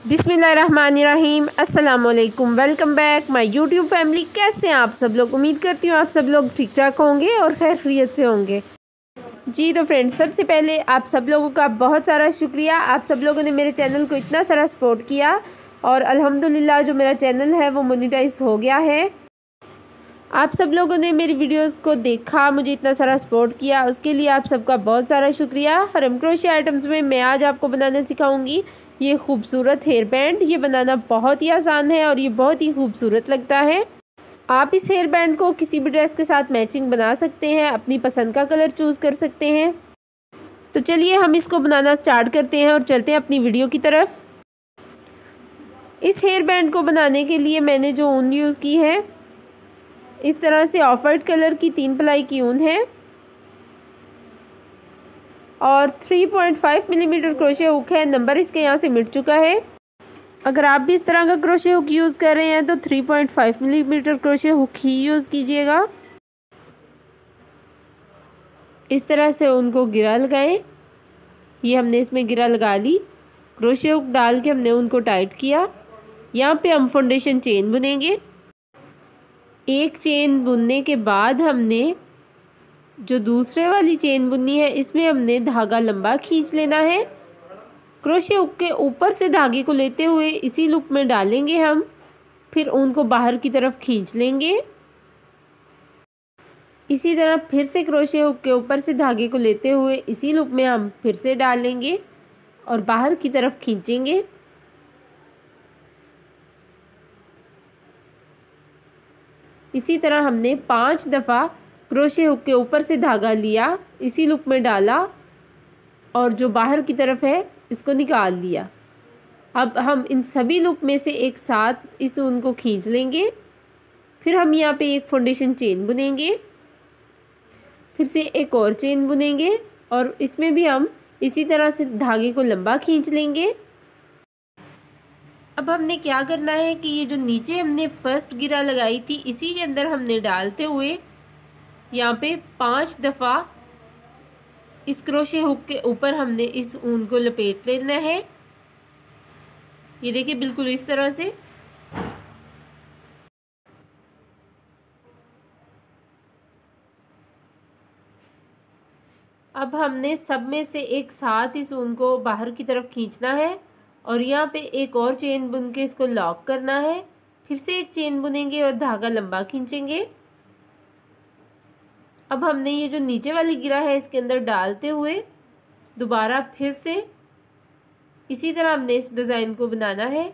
बिस्मिल्लाहिर्रहमानिर्रहीम। अस्सलामुअलैकुम। Welcome back my YouTube family. कैसे हैं आप सब लोग? उम्मीद करती हूँ आप सब लोग ठीक ठाक होंगे और खैर खैरियत से होंगे। जी तो फ्रेंड्स, सबसे पहले आप सब लोगों का बहुत सारा शुक्रिया। आप सब लोगों ने मेरे चैनल को इतना सारा सपोर्ट किया और अल्हम्दुलिल्लाह जो मेरा चैनल है वो मोनेटाइज हो गया है। आप सब लोगों ने मेरी वीडियोस को देखा, मुझे इतना सारा सपोर्ट किया, उसके लिए आप सबका बहुत सारा शुक्रिया। हरम क्रोशिया आइटम्स में मैं आज आपको बनाना सिखाऊंगी ये खूबसूरत हेयर बैंड। ये बनाना बहुत ही आसान है और ये बहुत ही खूबसूरत लगता है। आप इस हेयर बैंड को किसी भी ड्रेस के साथ मैचिंग बना सकते हैं, अपनी पसंद का कलर चूज़ कर सकते हैं। तो चलिए हम इसको बनाना स्टार्ट करते हैं और चलते हैं अपनी वीडियो की तरफ। इस हेयर बैंड को बनाने के लिए मैंने जो ऊन यूज़ की है, इस तरह से ऑफ वाइट कलर की 3 प्लाई की ऊन है और 3.5 मिलीमीटर क्रोशे हुक है। नंबर इसके यहाँ से मिट चुका है। अगर आप भी इस तरह का क्रोशे हुक यूज़ कर रहे हैं तो 3.5 मिलीमीटर क्रोशे हुक ही यूज़ कीजिएगा। इस तरह से उनको गिरा लगाएं। ये हमने इसमें गिरा लगा ली। क्रोशे हुक डाल के हमने उनको टाइट किया। यहाँ पे हम फाउंडेशन चेन बुनेंगे। एक चेन बुनने के बाद हमने जो दूसरे वाली चेन बुननी है, इसमें हमने धागा लंबा खींच लेना है। क्रोशे हुक के ऊपर से धागे को लेते हुए इसी लूप में डालेंगे हम, फिर ऊन को बाहर की तरफ खींच लेंगे। इसी तरह फिर से क्रोशे हुक के ऊपर से धागे को लेते हुए इसी लूप में हम फिर से डालेंगे और बाहर की तरफ खींचेंगे। इसी तरह हमने 5 दफ़ा क्रोशे हुक के ऊपर से धागा लिया, इसी लूप में डाला और जो बाहर की तरफ है इसको निकाल लिया। अब हम इन सभी लूप में से एक साथ इस ऊन को खींच लेंगे। फिर हम यहाँ पे एक फाउंडेशन चेन बुनेंगे, फिर से एक और चेन बुनेंगे और इसमें भी हम इसी तरह से धागे को लंबा खींच लेंगे। अब हमने क्या करना है कि ये जो नीचे हमने फर्स्ट गिरा लगाई थी, इसी के अंदर हमने डालते हुए यहाँ पे 5 दफ़ा इस क्रोशे हुक के ऊपर हमने इस ऊन को लपेट लेना है। ये देखिए बिल्कुल इस तरह से। अब हमने सब में से एक साथ इस ऊन को बाहर की तरफ खींचना है और यहाँ पे एक और चेन बुन के इसको लॉक करना है। फिर से एक चेन बुनेंगे और धागा लंबा खींचेंगे। अब हमने ये जो नीचे वाली गिरा है इसके अंदर डालते हुए दोबारा फिर से इसी तरह हमने इस डिज़ाइन को बनाना है।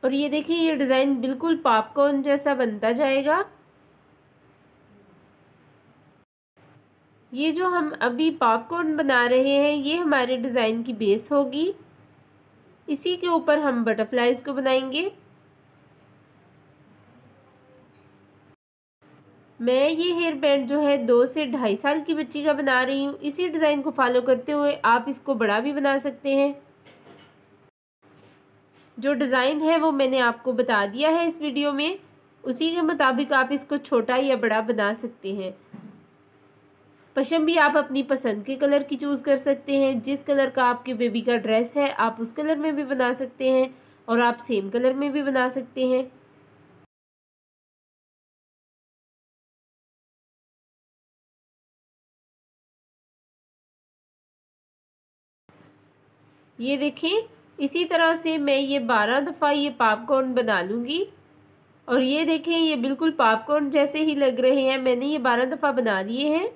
और ये देखिए ये डिज़ाइन बिल्कुल पॉपकॉर्न जैसा बनता जाएगा। ये जो हम अभी पॉपकॉर्न बना रहे हैं ये हमारे डिज़ाइन की बेस होगी। इसी के ऊपर हम बटरफ्लाइज को बनाएंगे। मैं ये हेयर बैंड जो है 2 से 2.5 साल की बच्ची का बना रही हूँ। इसी डिज़ाइन को फॉलो करते हुए आप इसको बड़ा भी बना सकते हैं। जो डिज़ाइन है वो मैंने आपको बता दिया है इस वीडियो में, उसी के मुताबिक आप इसको छोटा या बड़ा बना सकते हैं। पशम भी आप अपनी पसंद के कलर की चूज़ कर सकते हैं। जिस कलर का आपके बेबी का ड्रेस है आप उस कलर में भी बना सकते हैं और आप सेम कलर में भी बना सकते हैं। ये देखें इसी तरह से मैं ये 12 दफ़ा ये पॉपकॉर्न बना लूँगी। और ये देखें ये बिल्कुल पॉपकॉर्न जैसे ही लग रहे हैं। मैंने ये 12 दफ़ा बना लिए हैं।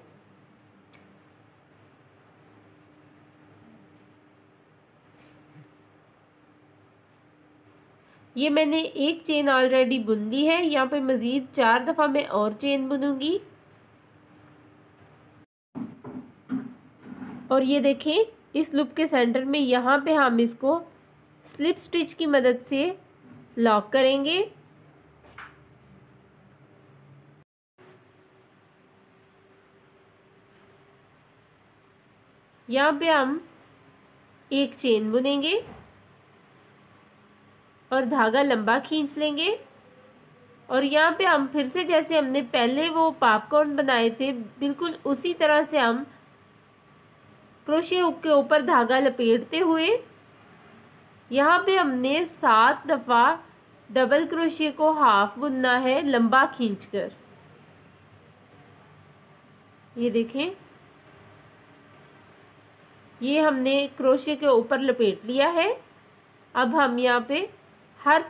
ये मैंने एक चेन ऑलरेडी बुन ली है। यहाँ पे मज़ीद 4 दफ़ा मैं और चेन बुनूंगी। और ये देखें इस लूप के सेंटर में यहाँ पे हम इसको स्लिप स्टिच की मदद से लॉक करेंगे। यहाँ पे हम एक चेन बुनेंगे और धागा लंबा खींच लेंगे। और यहाँ पे हम फिर से जैसे हमने पहले वो पॉपकॉर्न बनाए थे बिल्कुल उसी तरह से हम क्रोशिया हुक के ऊपर धागा लपेटते हुए यहाँ पे हमने 7 दफ़ा डबल क्रोशिया को हाफ बुनना है लंबा खींचकर। ये देखें, ये हमने क्रोशिया के ऊपर लपेट लिया है। अब हम यहाँ पे हर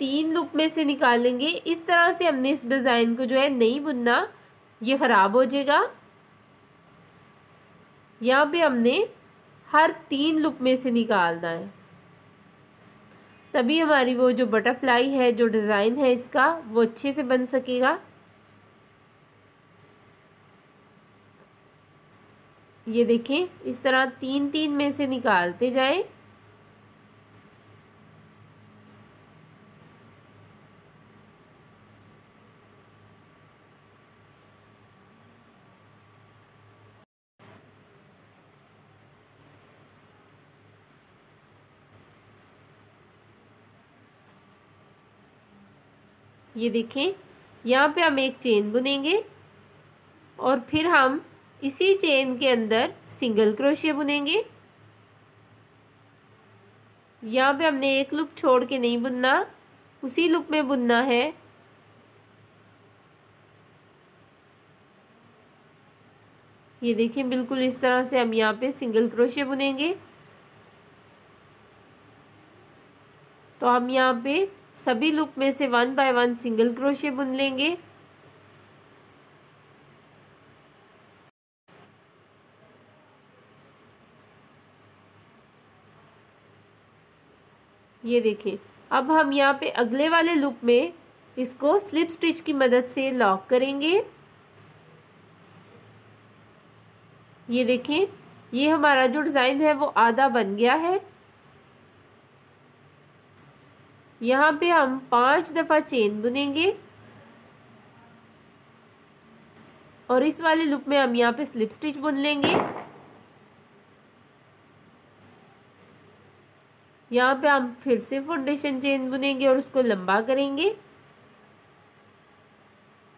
3 लूप में से निकालेंगे। इस तरह से हमने इस डिज़ाइन को जो है नहीं बुनना, ये ख़राब हो जाएगा। यहाँ पे हमने हर 3 लूप में से निकालना है, तभी हमारी वो जो बटरफ्लाई है, जो डिज़ाइन है इसका, वो अच्छे से बन सकेगा। ये देखें, इस तरह 3-3 में से निकालते जाएं। ये देखें, यहाँ पे हम एक चेन बुनेंगे और फिर हम इसी चेन के अंदर सिंगल क्रोशिया बुनेंगे। यहाँ पे हमने एक लूप छोड़ के नहीं बुनना, उसी लूप में बुनना है। ये देखिए, बिल्कुल इस तरह से हम यहाँ पे सिंगल क्रोशिया बुनेंगे। तो हम यहाँ पे सभी लूप में से 1 बाय 1 सिंगल क्रोशिया बुन लेंगे। ये देखें, अब हम यहाँ पे अगले वाले लूप में इसको स्लिप स्टिच की मदद से लॉक करेंगे। ये देखें, ये हमारा जो डिज़ाइन है वो आधा बन गया है। यहाँ पे हम 5 दफ़ा चेन बुनेंगे और इस वाले लूप में हम यहाँ पे स्लिप स्टिच बुन लेंगे। यहाँ पे हम फिर से फाउंडेशन चेन बुनेंगे और उसको लंबा करेंगे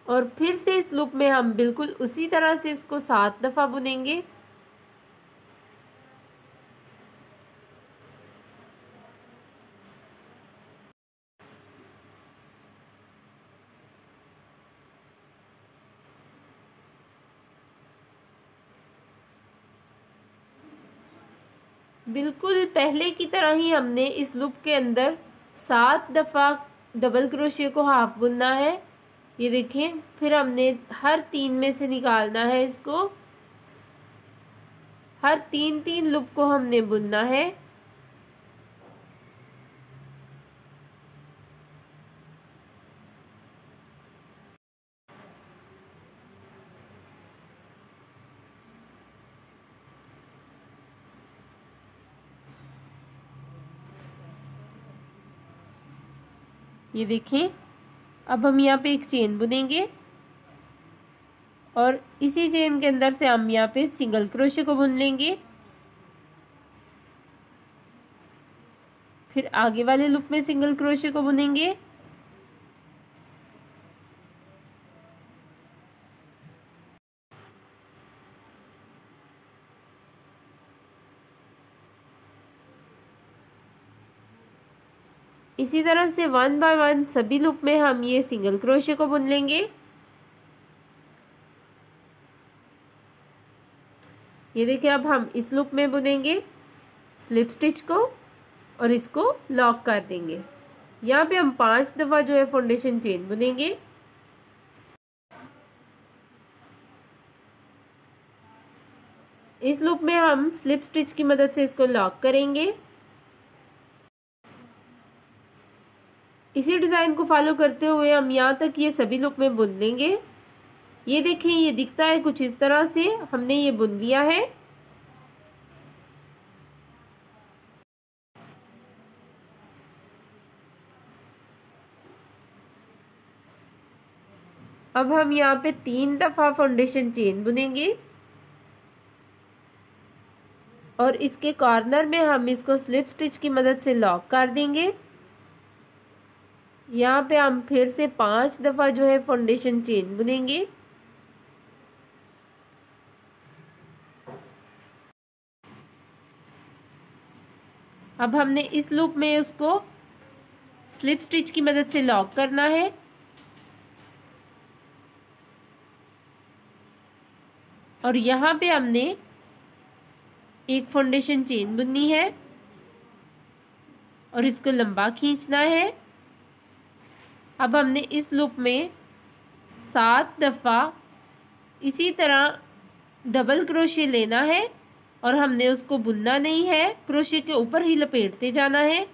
और फिर से इस लूप में हम बिल्कुल उसी तरह से इसको 7 दफ़ा बुनेंगे। बिल्कुल पहले की तरह ही हमने इस लूप के अंदर 7 दफ़ा डबल क्रोशिया को हाफ बुनना है। ये देखें, फिर हमने हर 3 में से निकालना है इसको। हर 3-3 लूप को हमने बुनना है। ये देखें, अब हम यहाँ पे एक चेन बुनेंगे और इसी चेन के अंदर से हम यहाँ पे सिंगल क्रोशिया को बुन लेंगे। फिर आगे वाले लूप में सिंगल क्रोशिया को बुनेंगे। इसी तरह से 1 बाय 1 सभी लूप में हम ये सिंगल क्रोशिया को बुन लेंगे। ये देखिए, अब हम इस लूप में बुनेंगे स्लिप स्टिच को और इसको लॉक कर देंगे। यहाँ पे हम 5 दफ़ा जो है फाउंडेशन चेन बुनेंगे। इस लूप में हम स्लिप स्टिच की मदद से इसको लॉक करेंगे। इसी डिज़ाइन को फॉलो करते हुए हम यहाँ तक ये सभी लूप में बुन लेंगे। ये देखें, ये दिखता है कुछ इस तरह से, हमने ये बुन लिया है। अब हम यहाँ पे 3 दफ़ा फाउंडेशन चेन बुनेंगे और इसके कॉर्नर में हम इसको स्लिप स्टिच की मदद से लॉक कर देंगे। यहाँ पे हम फिर से 5 दफ़ा जो है फाउंडेशन चेन बुनेंगे। अब हमने इस लूप में उसको स्लिप स्टिच की मदद से लॉक करना है। और यहाँ पे हमने एक फाउंडेशन चेन बुननी है और इसको लंबा खींचना है। अब हमने इस लूप में 7 दफ़ा इसी तरह डबल क्रोशे लेना है और हमने उसको बुनना नहीं है, क्रोशे के ऊपर ही लपेटते जाना है।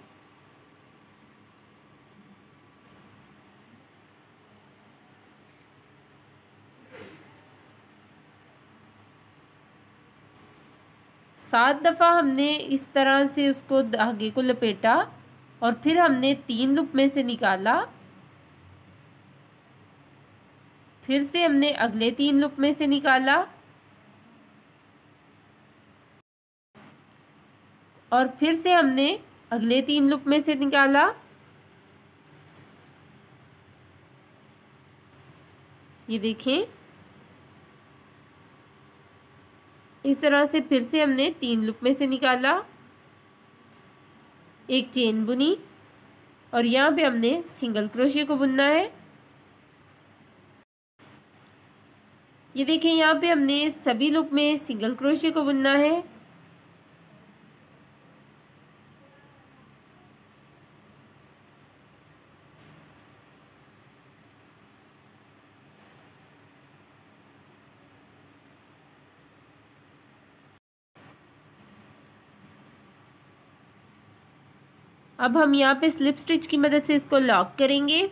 सात दफ़ा हमने इस तरह से उसको धागे को लपेटा और फिर हमने 3 लूप में से निकाला, फिर से हमने अगले 3 लूप में से निकाला और फिर से हमने अगले 3 लूप में से निकाला। ये देखें, इस तरह से फिर से हमने 3 लूप में से निकाला, एक चेन बुनी और यहाँ पे हमने सिंगल क्रोशिया को बुनना है। ये देखें, यहाँ पे हमने सभी लूप में सिंगल क्रोशिया को बुनना है। अब हम यहाँ पे स्लिप स्टिच की मदद से इसको लॉक करेंगे।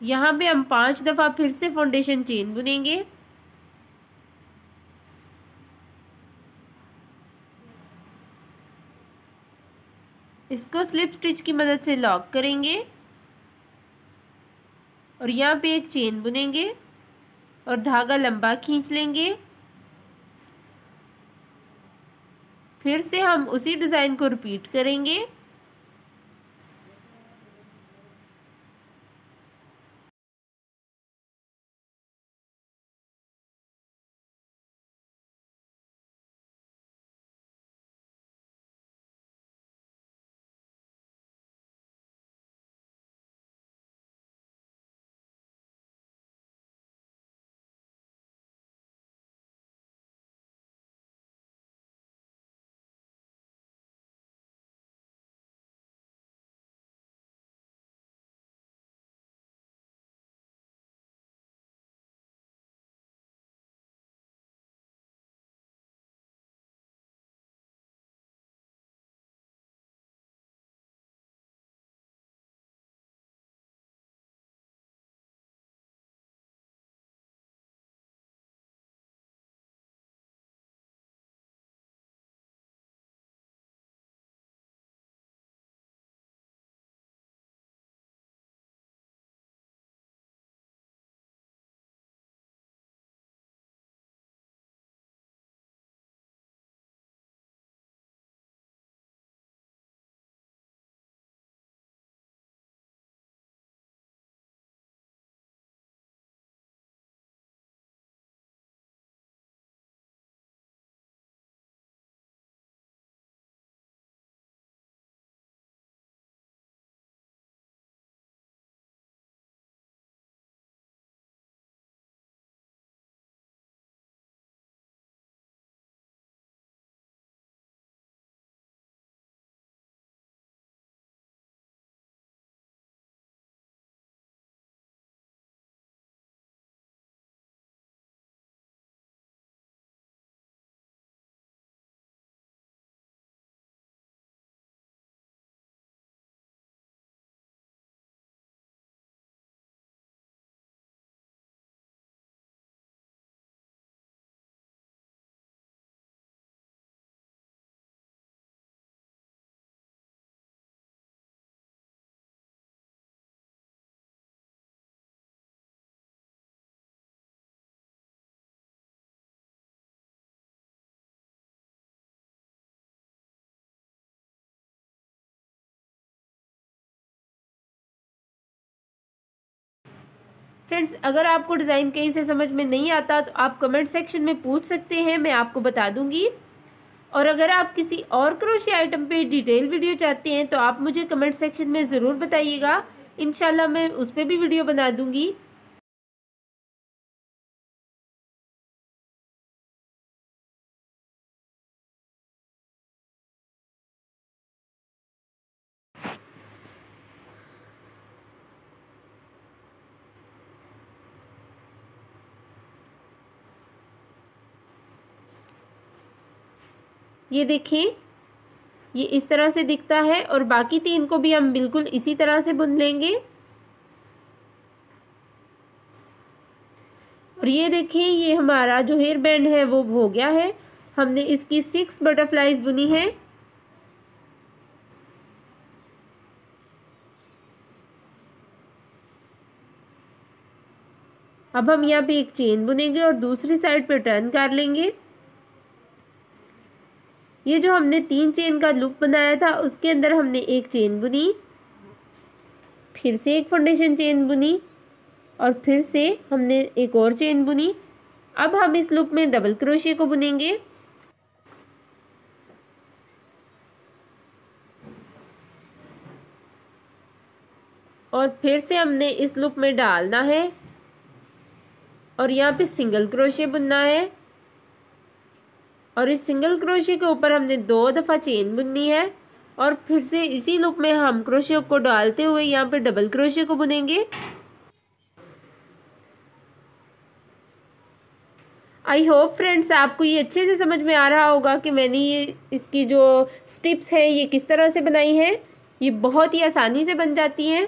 यहाँ पे हम 5 दफ़ा फिर से फाउंडेशन चेन बुनेंगे। इसको स्लिप स्टिच की मदद से लॉक करेंगे और यहाँ पे एक चेन बुनेंगे और धागा लंबा खींच लेंगे। फिर से हम उसी डिज़ाइन को रिपीट करेंगे। फ्रेंड्स, अगर आपको डिज़ाइन कहीं से समझ में नहीं आता तो आप कमेंट सेक्शन में पूछ सकते हैं, मैं आपको बता दूंगी। और अगर आप किसी और क्रोशे आइटम पे डिटेल वीडियो चाहते हैं तो आप मुझे कमेंट सेक्शन में ज़रूर बताइएगा, इंशाल्लाह मैं उस पर भी वीडियो बना दूंगी। ये देखिए, ये इस तरह से दिखता है और बाकी 3 को भी हम बिल्कुल इसी तरह से बुन लेंगे। और ये देखिए, ये हमारा जो हेयर बैंड है वो हो गया है। हमने इसकी 6 बटरफ्लाईज बुनी है। अब हम यहाँ पे एक चेन बुनेंगे और दूसरी साइड पे टर्न कर लेंगे। ये जो हमने 3 चेन का लूप बनाया था उसके अंदर हमने एक चेन बुनी, फिर से एक फाउंडेशन चेन बुनी और फिर से हमने एक और चेन बुनी। अब हम इस लूप में डबल क्रोशिया को बुनेंगे। और फिर से हमने इस लूप में डालना है और यहाँ पे सिंगल क्रोशिया बुनना है और इस सिंगल क्रोशिया के ऊपर हमने 2 दफ़ा चेन बुननी है और फिर से इसी लूप में हम क्रोशिया को डालते हुए यहाँ पे डबल क्रोशिया को बुनेंगे। आई होप फ्रेंड्स आपको ये अच्छे से समझ में आ रहा होगा कि मैंने ये इसकी जो स्टिप्स है ये किस तरह से बनाई है। ये बहुत ही आसानी से बन जाती हैं।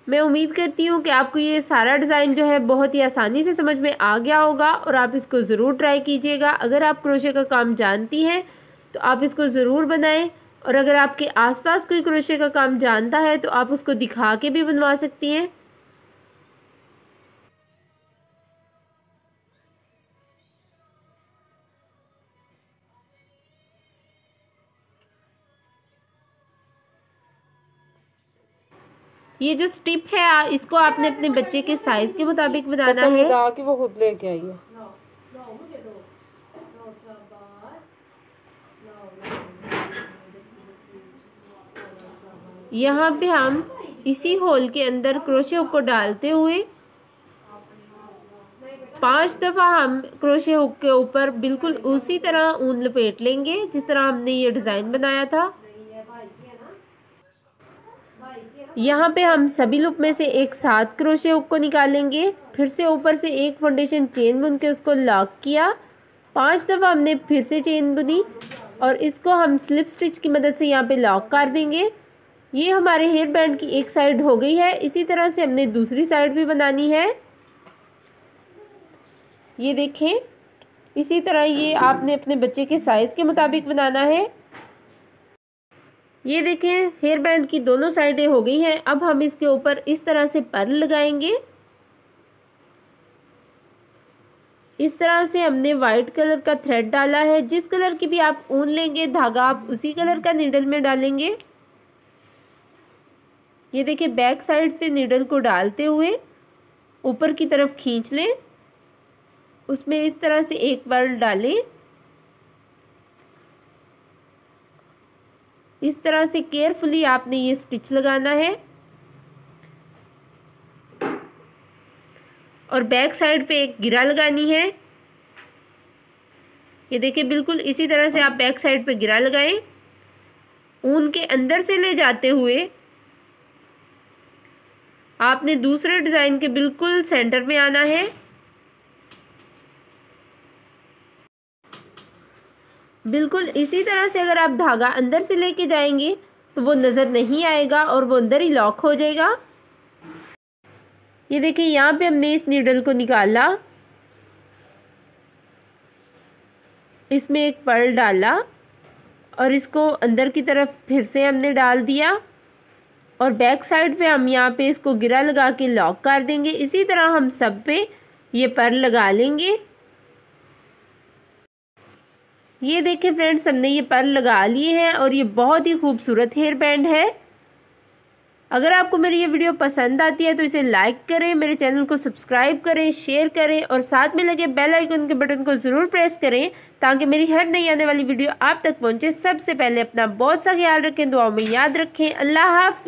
मैं उम्मीद करती हूँ कि आपको ये सारा डिज़ाइन जो है बहुत ही आसानी से समझ में आ गया होगा और आप इसको ज़रूर ट्राई कीजिएगा। अगर आप क्रोशे का काम जानती हैं तो आप इसको ज़रूर बनाएं और अगर आपके आसपास कोई क्रोशे का काम जानता है तो आप उसको दिखा के भी बनवा सकती हैं। ये जो स्टिप है इसको आपने अपने बच्चे के साइज़ के मुताबिक बनाना है कि वो खुद लेके आई है। यहाँ पे हम इसी होल के अंदर क्रोशे हुक को डालते हुए 5 दफ़ा हम क्रोशे हुक के ऊपर बिल्कुल उसी तरह ऊन लपेट लेंगे जिस तरह हमने ये डिज़ाइन बनाया था। यहाँ पे हम सभी लूप में से एक साथ क्रोशे हुक को निकालेंगे, फिर से ऊपर से एक फाउंडेशन चेन बुन के उसको लॉक किया, 5 दफ़ा हमने फिर से चेन बुनी और इसको हम स्लिप स्टिच की मदद से यहाँ पे लॉक कर देंगे। ये हमारे हेयर बैंड की एक साइड हो गई है। इसी तरह से हमने दूसरी साइड भी बनानी है। ये देखें, इसी तरह ये आपने अपने बच्चे के साइज़ के मुताबिक बनाना है। ये देखें, हेयर बैंड की दोनों साइडें हो गई हैं। अब हम इसके ऊपर इस तरह से पर्ल लगाएंगे। इस तरह से हमने वाइट कलर का थ्रेड डाला है। जिस कलर की भी आप ऊन लेंगे धागा आप उसी कलर का नीडल में डालेंगे। ये देखिए, बैक साइड से नीडल को डालते हुए ऊपर की तरफ खींच लें, उसमें इस तरह से एक पर्ल डालें। इस तरह से केयरफुली आपने ये स्टिच लगाना है और बैक साइड पे एक गिरा लगानी है। ये देखिए, बिल्कुल इसी तरह से आप बैक साइड पे गिरा लगाएं। ऊन के अंदर से ले जाते हुए आपने दूसरे डिज़ाइन के बिल्कुल सेंटर में आना है। बिल्कुल इसी तरह से अगर आप धागा अंदर से लेके जाएंगे तो वो नज़र नहीं आएगा और वो अंदर ही लॉक हो जाएगा। ये देखिए, यहाँ पे हमने इस नीडल को निकाला, इसमें एक पर्ल डाला और इसको अंदर की तरफ फिर से हमने डाल दिया और बैक साइड पे हम यहाँ पे इसको गिरा लगा के लॉक कर देंगे। इसी तरह हम सब पे ये पर्ल लगा लेंगे। ये देखें फ्रेंड्स, हमने ये पर्ल लगा लिए हैं और ये बहुत ही खूबसूरत हेयर बैंड है। अगर आपको मेरी ये वीडियो पसंद आती है तो इसे लाइक करें, मेरे चैनल को सब्सक्राइब करें, शेयर करें और साथ में लगे बेल आइकन के बटन को ज़रूर प्रेस करें ताकि मेरी हर नई आने वाली वीडियो आप तक पहुंचे सबसे पहले। अपना बहुत सा ख्याल रखें, दुआओं में याद रखें। अल्लाह हाफ़िज़।